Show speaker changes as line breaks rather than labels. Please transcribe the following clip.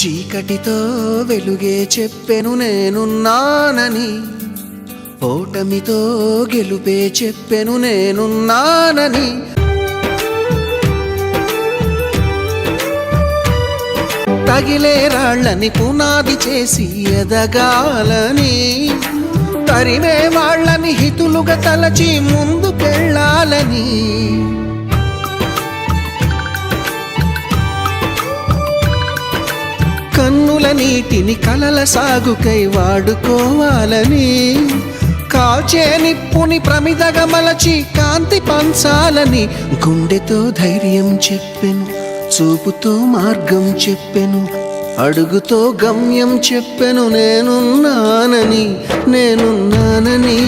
చీకటితో వెలుగే చెప్పెను నేనున్నానని, ఓటమితో గెలుపే చెప్పెను నేనున్నానని. తగిలే రాళ్ళని పునాది చేసి ఎదగాలని, తరిమే వాళ్ళని హితులుగా తలచి ముందుకెళ్ళాలని. కన్నుల నీటిని కలల సాగుకై వాడుకోవాలని, కాల్చే నిప్పుని ప్రమిదగా మలచి కాంతి పంచాలని. గుండెతో ధైర్యం చెప్పెను, చూపుతో మార్గం చెప్పెను, అడుగుతో గమ్యం చెప్పెను నేనున్నానని, నేనున్నానని.